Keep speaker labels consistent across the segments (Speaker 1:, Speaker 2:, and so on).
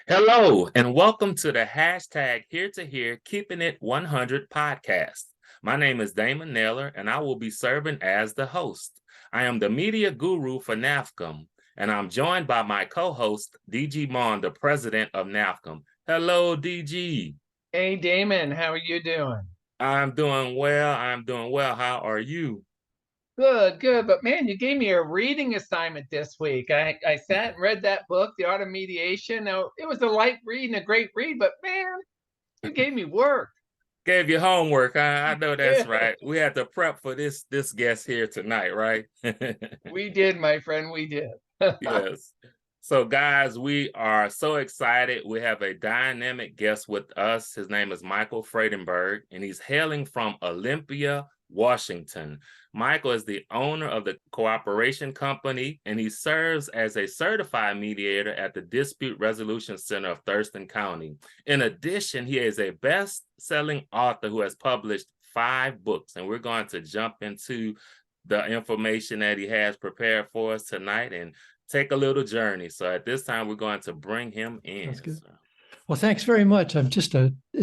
Speaker 1: Hello, and welcome to the hashtag Here to Hear Keeping It 100 podcast. My name is Damon Naylor, and I will be serving as the host. I am the media guru for NAFCM, and I'm joined by my co-host, DG Mon, the president of NAFCM. Hello, DG.
Speaker 2: Hey Damon, how are you doing?
Speaker 1: I'm doing well. I'm doing well. How are you?
Speaker 2: Good, good. But man, you gave me a reading assignment this week. I sat and read that book, The Art of Mediation. Now, it was a light read and a great read, but man, you gave me work.
Speaker 1: Gave you homework. I know that's
Speaker 2: Yeah,
Speaker 1: right. We had to prep for this guest here tonight, right?
Speaker 2: we did, my friend, we did.
Speaker 1: Yes. So, guys, we are so excited. We have a dynamic guest with us. His name is Michael Fraidenburg, and he's hailing from Olympia, Washington. Michael is the owner of the Cooperation Company, and he serves as a certified mediator at the Dispute Resolution Center of Thurston County. In addition, he is a best-selling author who has published 5 books, and we're going to jump into the information that he has prepared for us tonight and take a little journey. So at this time, we're going to bring him in.
Speaker 3: That's good. Well, thanks very much. It's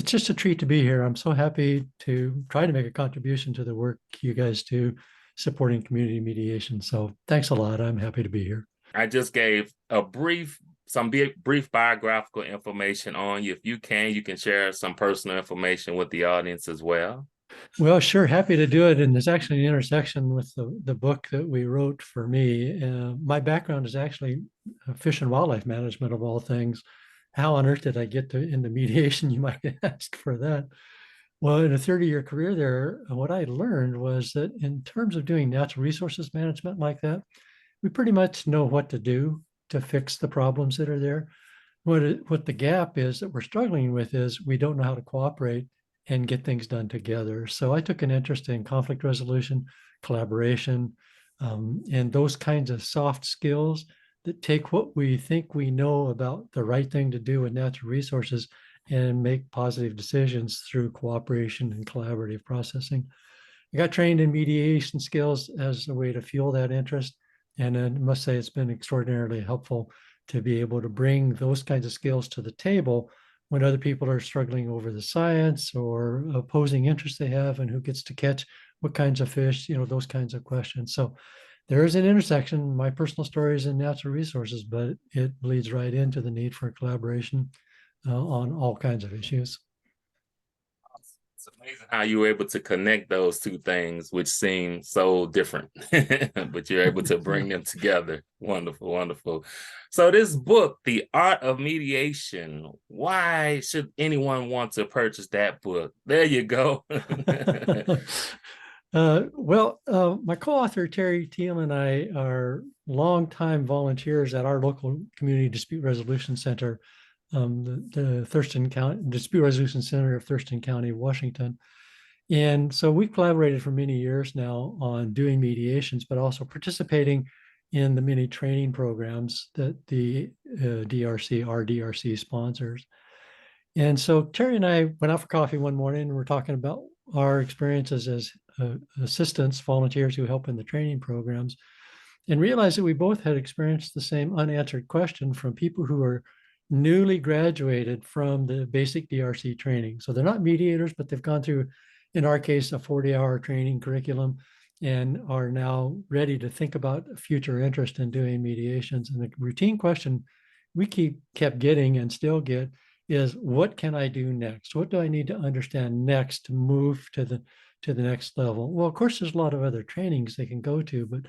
Speaker 3: just a treat to be here. I'm so happy to try to make a contribution to the work you guys do supporting community mediation. So thanks a lot. I'm happy to be here.
Speaker 1: I just gave some brief biographical information on you. If you can share some personal information with the audience as well.
Speaker 3: Well, sure, happy to do it. And there's actually an intersection with the book that we wrote for me. My background is actually fish and wildlife management of all things. How on earth did I get into mediation? You might ask for that. Well, in a 30-year career there, what I learned was that in terms of doing natural resources management like that, we pretty much know what to do to fix the problems that are there. What the gap is that we're struggling with is we don't know how to cooperate and get things done together. So I took an interest in conflict resolution, collaboration, and those kinds of soft skills that take what we think we know about the right thing to do with natural resources and make positive decisions through cooperation and collaborative processing. I got trained in mediation skills as a way to fuel that interest. And I must say it's been extraordinarily helpful to be able to bring those kinds of skills to the table when other people are struggling over the science or opposing interests they have and who gets to catch what kinds of fish, those kinds of questions. So there is an intersection. My personal story is in natural resources, but it leads right into the need for collaboration on all kinds of issues.
Speaker 1: It's amazing how you were able to connect those two things, which seem so different, but you're able to bring them together. Wonderful, wonderful. So this book, The Art of Mediation, why should anyone want to purchase that book? There you go.
Speaker 3: My co-author Terry Thiel and I are longtime volunteers at our local community dispute resolution center, the Thurston County Dispute Resolution Center of Thurston County, Washington. And so we've collaborated for many years now on doing mediations, but also participating in the many training programs that the our DRC sponsors. And so Terry and I went out for coffee one morning and we're talking about our experiences as assistants, volunteers who help in the training programs, and realized that we both had experienced the same unanswered question from people who are newly graduated from the basic DRC training. So they're not mediators, but they've gone through, in our case, a 40-hour training curriculum and are now ready to think about future interest in doing mediations. And the routine question we kept getting and still get is, what can I do next? What do I need to understand next to move to the next level? Well, of course, there's a lot of other trainings they can go to, but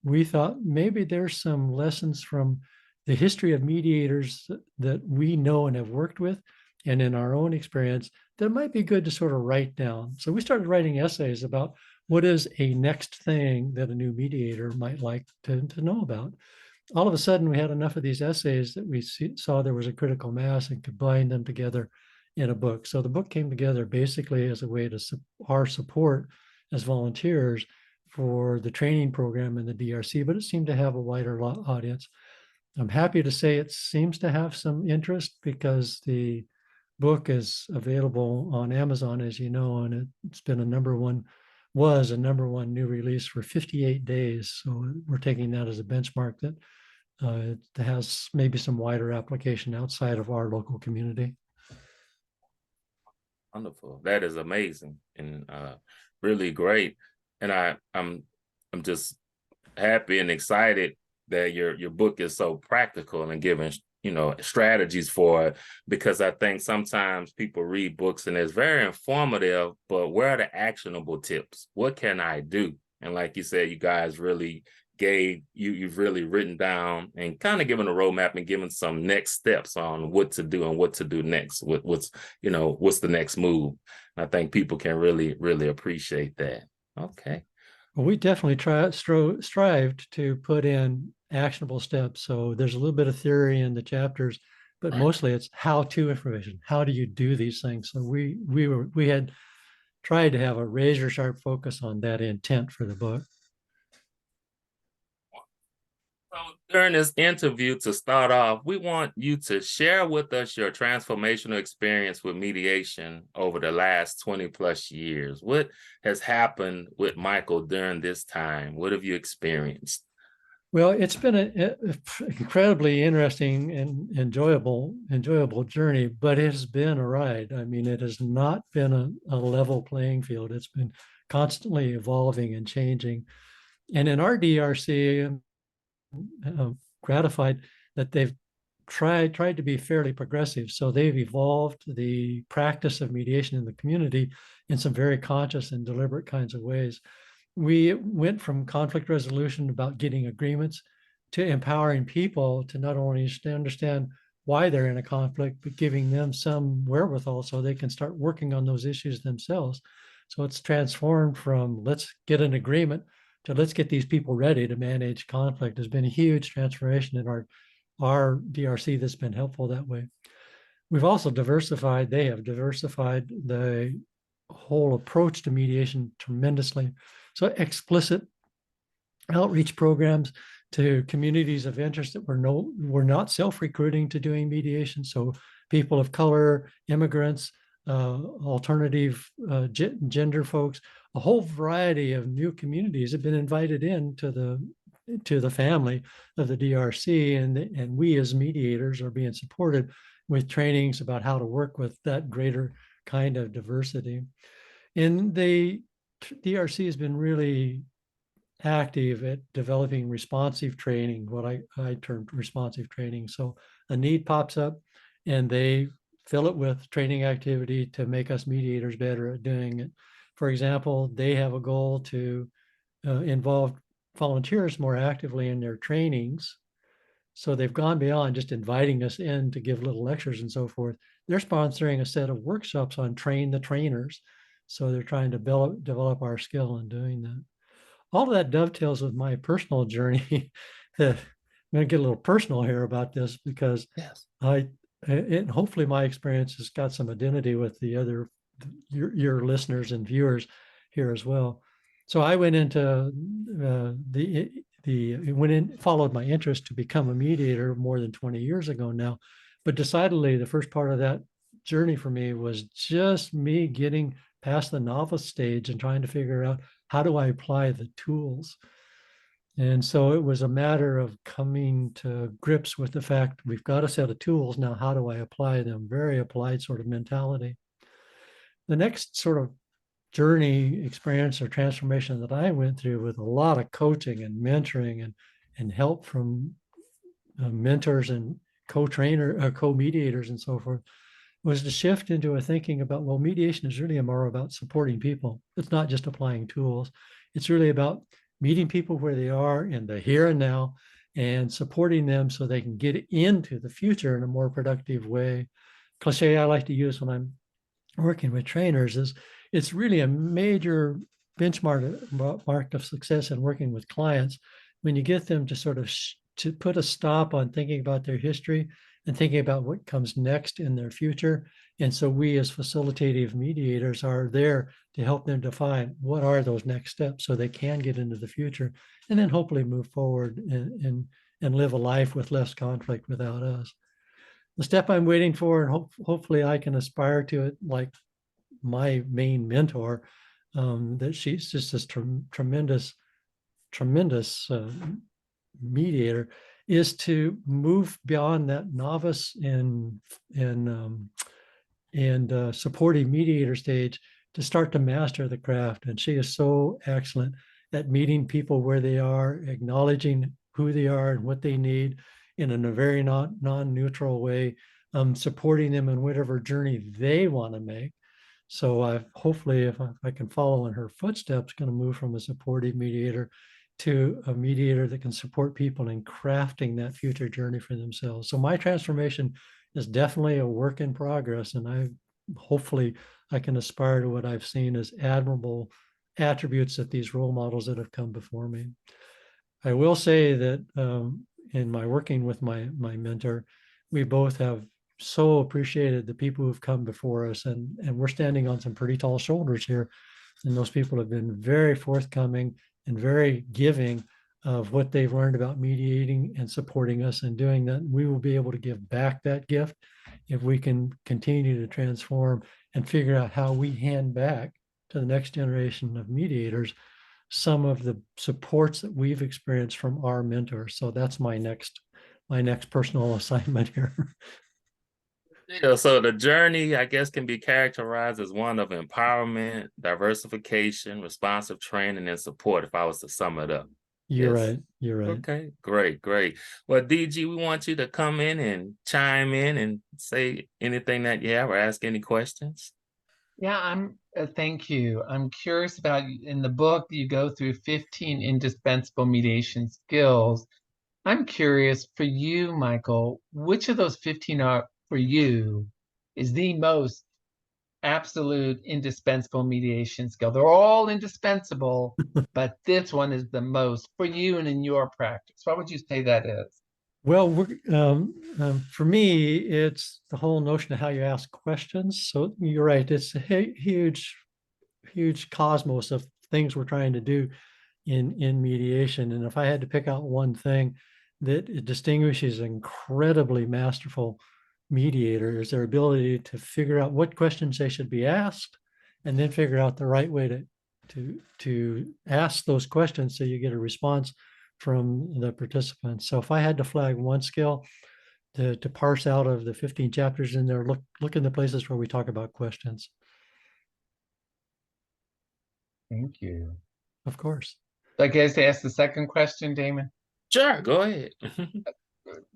Speaker 3: we thought maybe there's some lessons from the history of mediators that we know and have worked with, and in our own experience, that might be good to sort of write down. So we started writing essays about what is a next thing that a new mediator might like to know about. All of a sudden, we had enough of these essays that we saw there was a critical mass and combined them together in a book. So the book came together basically as a way to our support as volunteers for the training program in the DRC, but it seemed to have a wider audience. I'm happy to say it seems to have some interest because the book is available on Amazon, as you know, and it's been was a number one new release for 58 days. So we're taking that as a benchmark that it has maybe some wider application outside of our local community.
Speaker 1: Wonderful. That is amazing and really great. And I'm just happy and excited that your book is so practical and giving strategies for it, because I think sometimes people read books and it's very informative, but where are the actionable tips? What can I do? And like you said, you guys really you've really written down and kind of given a roadmap and given some next steps on what to do and what to do next. What's the next move? I think people can really appreciate that. Okay.
Speaker 3: Well, we definitely strived to put in actionable steps. So there's a little bit of theory in the chapters, but mostly it's how-to information. How do you do these things? So we had tried to have a razor sharp focus on that intent for the book.
Speaker 1: So during this interview, to start off, we want you to share with us your transformational experience with mediation over the last 20 plus years. What has happened with Michael during this time? What have you experienced?
Speaker 3: Well, it's been an incredibly interesting and enjoyable journey, but it has been a ride. I mean, it has not been a level playing field. It's been constantly evolving and changing. And in our DRC, gratified that they've tried to be fairly progressive. So they've evolved the practice of mediation in the community in some very conscious and deliberate kinds of ways. We went from conflict resolution about getting agreements to empowering people to not only understand why they're in a conflict, but giving them some wherewithal so they can start working on those issues themselves. So it's transformed from let's get an agreement to let's get these people ready to manage conflict. Has been a huge transformation in our DRC that's been helpful that way. We've also they have diversified the whole approach to mediation tremendously. So explicit outreach programs to communities of interest that were not self-recruiting to doing mediation. So people of color, immigrants, alternative gender folks, a whole variety of new communities have been invited in to the family of the DRC, and we as mediators are being supported with trainings about how to work with that greater kind of diversity. And the DRC has been really active at developing responsive training, what I termed responsive training. So a need pops up and they fill it with training activity to make us mediators better at doing it. For example, they have a goal to involve volunteers more actively in their trainings. So they've gone beyond just inviting us in to give little lectures and so forth. They're sponsoring a set of workshops on train the trainers. So they're trying to develop our skill in doing that. All of that dovetails with my personal journey. I'm going to get a little personal here about this because
Speaker 1: yes,
Speaker 3: hopefully my experience has got some identity with the other your listeners and viewers here as well. So I went into followed my interest to become a mediator more than 20 years ago now, but decidedly the first part of that journey for me was just me getting past the novice stage and trying to figure out how do I apply the tools. And so it was a matter of coming to grips with the fact we've got a set of tools. Now, how do I apply them? Very applied sort of mentality. The next sort of journey, experience, or transformation that I went through with a lot of coaching and mentoring and help from mentors and co-mediators and so forth was to shift into a thinking about, well, mediation is really more about supporting people. It's not just applying tools. It's really about meeting people where they are in the here and now and supporting them so they can get into the future in a more productive way. Cliche I like to use when I'm working with trainers is it's really a major benchmark of success in working with clients when you get them to sort of to put a stop on thinking about their history and thinking about what comes next in their future. And so we as facilitative mediators are there to help them define what are those next steps so they can get into the future and then hopefully move forward and live a life with less conflict without us. The step I'm waiting for, and hopefully I can aspire to it like my main mentor, that she's just this tremendous mediator, is to move beyond that novice and supportive mediator stage to start to master the craft. And she is so excellent at meeting people where they are, acknowledging who they are and what they need in a very non-neutral way, supporting them in whatever journey they want to make. So hopefully, if I can follow in her footsteps, going to move from a supportive mediator to a mediator that can support people in crafting that future journey for themselves. So my transformation is definitely a work in progress, and hopefully I can aspire to what I've seen as admirable attributes that these role models that have come before me. I will say that in my working with my mentor, we both have so appreciated the people who've come before us, and we're standing on some pretty tall shoulders here. And those people have been very forthcoming and very giving of what they've learned about mediating and supporting us and doing that. We will be able to give back that gift if we can continue to transform and figure out how we hand back to the next generation of mediators some of the supports that we've experienced from our mentors. So that's my next personal assignment here.
Speaker 1: Yeah, so the journey, I guess, can be characterized as one of empowerment, diversification, responsive training, and support, if I was to sum it up.
Speaker 3: You're
Speaker 1: Yes.
Speaker 3: right. You're right.
Speaker 1: Okay, great. Well, DG, we want you to come in and chime in and say anything that you have or ask any questions.
Speaker 2: Yeah, thank you. I'm curious about, in the book, you go through 15 indispensable mediation skills. I'm curious for you, Michael, which of those 15 are for you is the most absolute indispensable mediation skill? They're all indispensable, but this one is the most for you and in your practice. What would you say that is?
Speaker 3: Well, for me, it's the whole notion of how you ask questions. So you're right. It's a huge cosmos of things we're trying to do in mediation. And if I had to pick out one thing that it distinguishes an incredibly masterful mediator, is their ability to figure out what questions they should be asked, and then figure out the right way to ask those questions so you get a response from the participants. So if I had to flag one skill to parse out of the 15 chapters in there, look in the places where we talk about questions.
Speaker 2: Thank you.
Speaker 3: Of course.
Speaker 2: I guess to ask the second question, Damon.
Speaker 1: Sure, go ahead.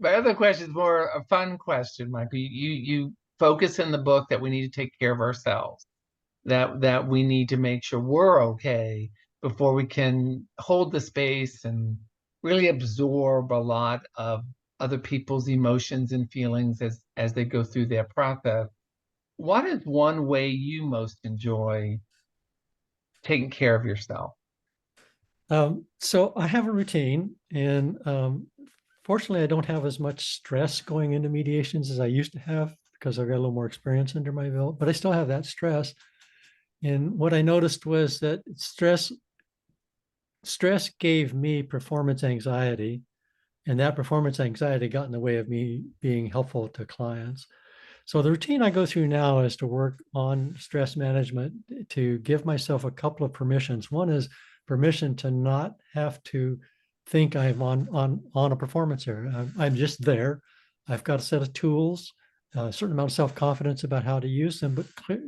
Speaker 2: My other question is more a fun question, Michael. You focus in the book that we need to take care of ourselves, that we need to make sure we're okay before we can hold the space and really absorb a lot of other people's emotions and feelings as they go through their process. What is one way you most enjoy taking care of yourself?
Speaker 3: So I have a routine, and fortunately, I don't have as much stress going into mediations as I used to have because I've got a little more experience under my belt, but I still have that stress. And what I noticed was that stress gave me performance anxiety, and that performance anxiety got in the way of me being helpful to clients. So the routine I go through now is to work on stress management to give myself a couple of permissions. One is permission to not have to think I'm on a performance area. I'm just there. I've got a set of tools, a certain amount of self-confidence about how to use them,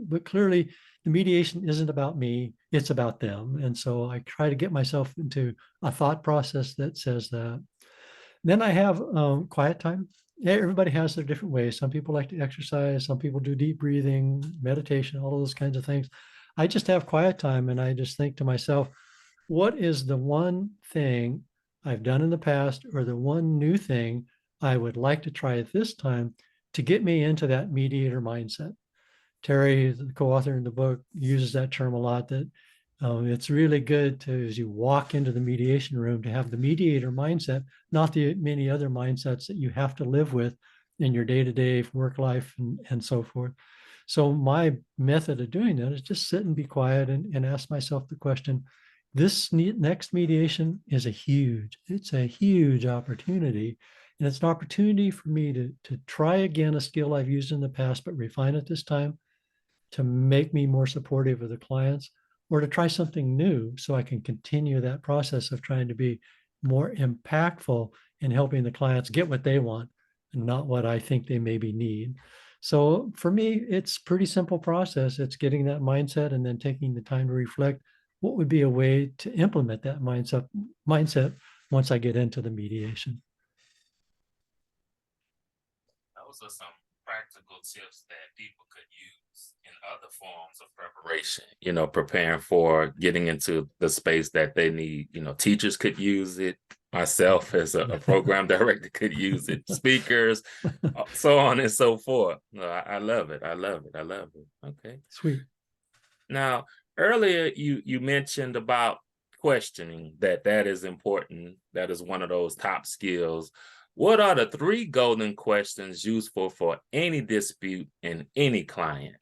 Speaker 3: but clearly the mediation isn't about me, it's about them. And so I try to get myself into a thought process that says that. Then I have quiet time. Everybody has their different ways. Some people like to exercise, some people do deep breathing, meditation, all of those kinds of things. I just have quiet time, and I just think to myself, what is the one thing I've done in the past, or the one new thing I would like to try at this time to get me into that mediator mindset? Terry, the co-author in the book, uses that term a lot, that it's really good to, as you walk into the mediation room, to have the mediator mindset, not the many other mindsets that you have to live with in your day-to-day work life and so forth. So my method of doing that is just sit and be quiet and ask myself the question, this next mediation is it's a huge opportunity. And it's an opportunity for me to try again a skill I've used in the past, but refine it this time to make me more supportive of the clients, or to try something new so I can continue that process of trying to be more impactful in helping the clients get what they want and not what I think they maybe need. So for me, it's pretty simple process. It's getting that mindset and then taking the time to reflect what would be a way to implement that mindset once I get into the mediation.
Speaker 1: Those are some practical tips that people could use in other forms of preparation, preparing for getting into the space that they need. Teachers could use it. Myself as a program director could use it. Speakers, so on and so forth. No, I love it. I love it. I love it. Okay.
Speaker 3: Sweet.
Speaker 1: Now, earlier you mentioned about questioning, that is important. That is one of those top skills. What are the 3 golden questions useful for any dispute and any client?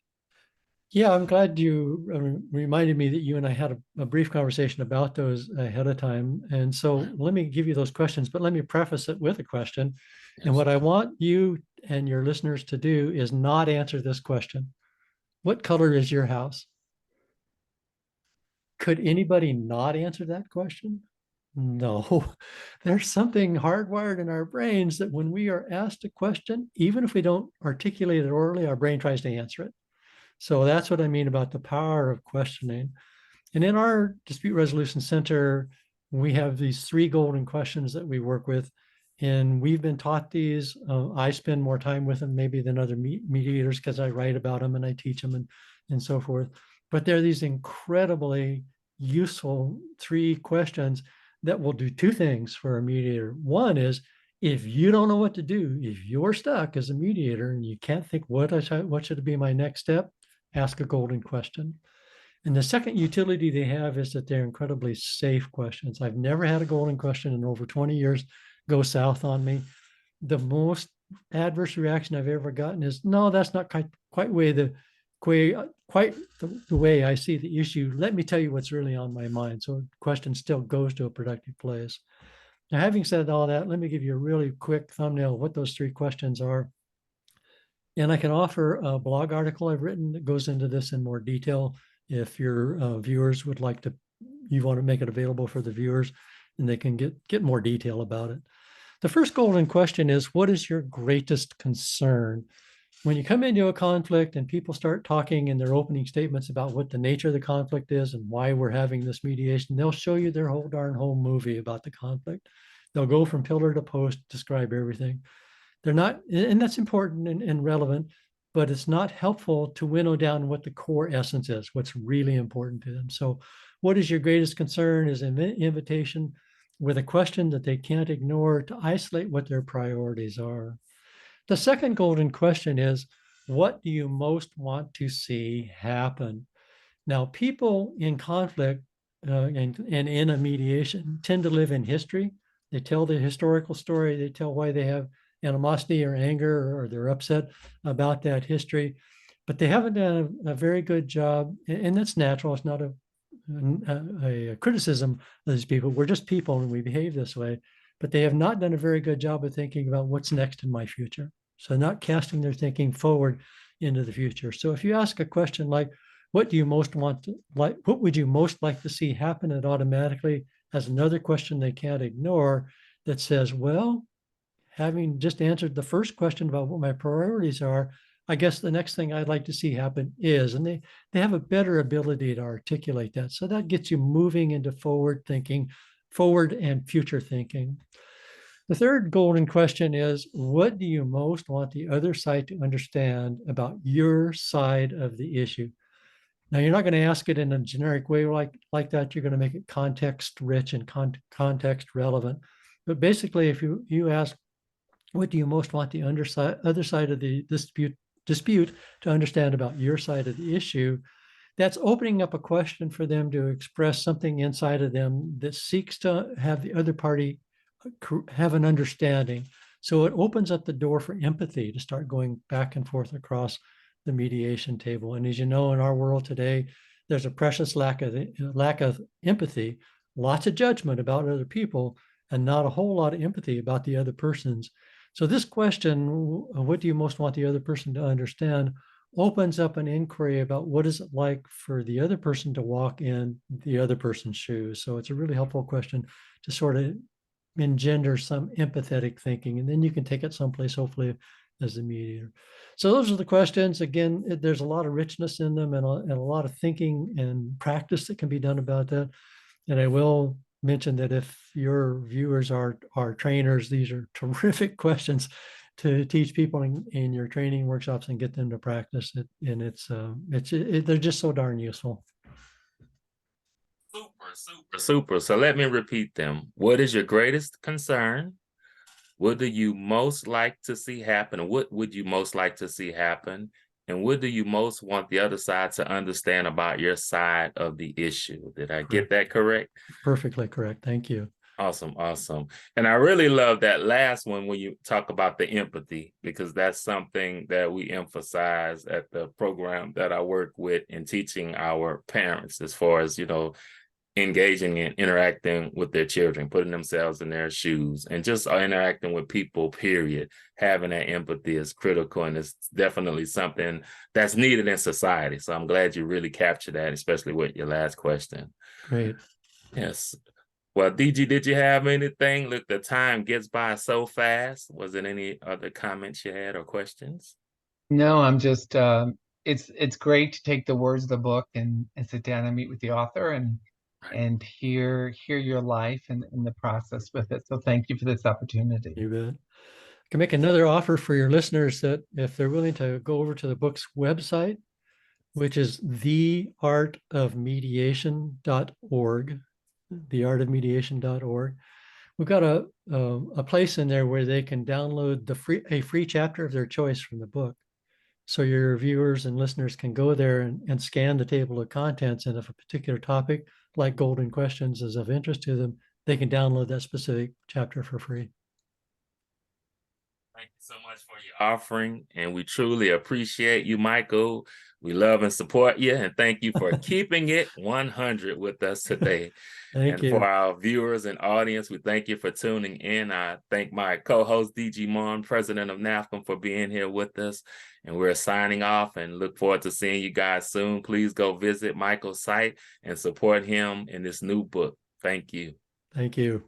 Speaker 3: Yeah, I'm glad you reminded me that you and I had a brief conversation about those ahead of time. And so let me give you those questions, but let me preface it with a question. Yes. And what I want you and your listeners to do is not answer this question. What color is your house? Could anybody not answer that question? No, there's something hardwired in our brains that when we are asked a question, even if we don't articulate it orally, our brain tries to answer it. So that's what I mean about the power of questioning. And in our dispute resolution center, we have these 3 golden questions that we work with. And we've been taught these. I spend more time with them maybe than other mediators because I write about them and I teach them and so forth. But they're these incredibly useful 3 questions that will do 2 things for a mediator. One is, if you don't know what to do, if you're stuck as a mediator and you can't think what should be my next step, ask a golden question. And the second utility they have is that they're incredibly safe questions. I've never had a golden question in over 20 years go south on me. The most adverse reaction I've ever gotten is, no, that's not quite the way I see the issue. Let me tell you what's really on my mind. So the question still goes to a productive place. Now, having said all that, let me give you a really quick thumbnail of what those 3 questions are. And I can offer a blog article I've written that goes into this in more detail. If your viewers would like to, you want to make it available for the viewers, and they can get more detail about it. The first golden question is, what is your greatest concern? When you come into a conflict and people start talking in their opening statements about what the nature of the conflict is and why we're having this mediation, they'll show you their whole movie about the conflict. They'll go from pillar to post, describe everything. They're not, and that's important and relevant, but it's not helpful to winnow down what the core essence is, what's really important to them. So what is your greatest concern is an invitation with a question that they can't ignore to isolate what their priorities are. The second golden question is, what do you most want to see happen? Now, people in conflict and in a mediation tend to live in history. They tell the historical story. They tell why they have animosity or anger or they're upset about that history, but they haven't done a very good job. And that's natural. It's not a criticism of these people. We're just people and we behave this way, but they have not done a very good job of thinking about what's next in my future. So not casting their thinking forward into the future. So if you ask a question like, what do you most want to like, what would you most like to see happen? It automatically has another question they can't ignore that says, well, having just answered the first question about what my priorities are, I guess the next thing I'd like to see happen is, and they have a better ability to articulate that. So that gets you moving into forward thinking, forward and future thinking. The third golden question is, what do you most want the other side to understand about your side of the issue? Now, you're not going to ask it in a generic way like that. You're going to make it context rich and context relevant. But basically, if you ask, what do you most want the other side of the dispute to understand about your side of the issue? That's opening up a question for them to express something inside of them that seeks to have the other party have an understanding. So it opens up the door for empathy to start going back and forth across the mediation table. And as you know, in our world today, there's a precious lack of empathy, lots of judgment about other people, and not a whole lot of empathy about the other person's. So this question, what do you most want the other person to understand, opens up an inquiry about what is it like for the other person to walk in the other person's shoes. So it's a really helpful question to sort of engender some empathetic thinking, and then you can take it someplace, hopefully, as a mediator. So those are the questions. Again, there's a lot of richness in them, and a lot of thinking and practice that can be done about that. And I will mention that if your viewers are trainers, these are terrific questions to teach people in your training workshops and get them to practice it. And they're just so darn useful.
Speaker 1: Super. So let me repeat them. What is your greatest concern? What do you most like to see happen? What would you most like to see happen? And what do you most want the other side to understand about your side of the issue? Did I get that correct?
Speaker 3: Perfectly correct. Thank you.
Speaker 1: Awesome. And I really love that last one when you talk about the empathy, because that's something that we emphasize at the program that I work with in teaching our parents, as far as, engaging and interacting with their children, putting themselves in their shoes, and just interacting with people, period. Having that empathy is critical, and it's definitely something that's needed in society. So I'm glad you really captured that, especially with your last question.
Speaker 3: Great.
Speaker 1: Yes. Well, DG, did you have anything? Look, the time gets by so fast. Was there any other comments you had or questions?
Speaker 2: No, I'm just, it's great to take the words of the book and sit down and meet with the author and hear your life and the process with it. So thank you for this opportunity.
Speaker 3: You bet. I can make another offer for your listeners that if they're willing to go over to the book's website, which is theartofmediation.org, theartofmediation.org. We've got a place in there where they can download a free chapter of their choice from the book. So your viewers and listeners can go there and scan the table of contents. And if a particular topic like golden questions is of interest to them, they can download that specific chapter for free.
Speaker 1: Thank you so much for your offering, and we truly appreciate you, Michael. We love and support you, and thank you for keeping it 100 with us today.
Speaker 3: Thank you.
Speaker 1: For our viewers and audience, we thank you for tuning in. I thank my co-host, DG Mon, president of NAFCM, for being here with us. And we're signing off and look forward to seeing you guys soon. Please go visit Michael's site and support him in this new book. Thank you.
Speaker 3: Thank you.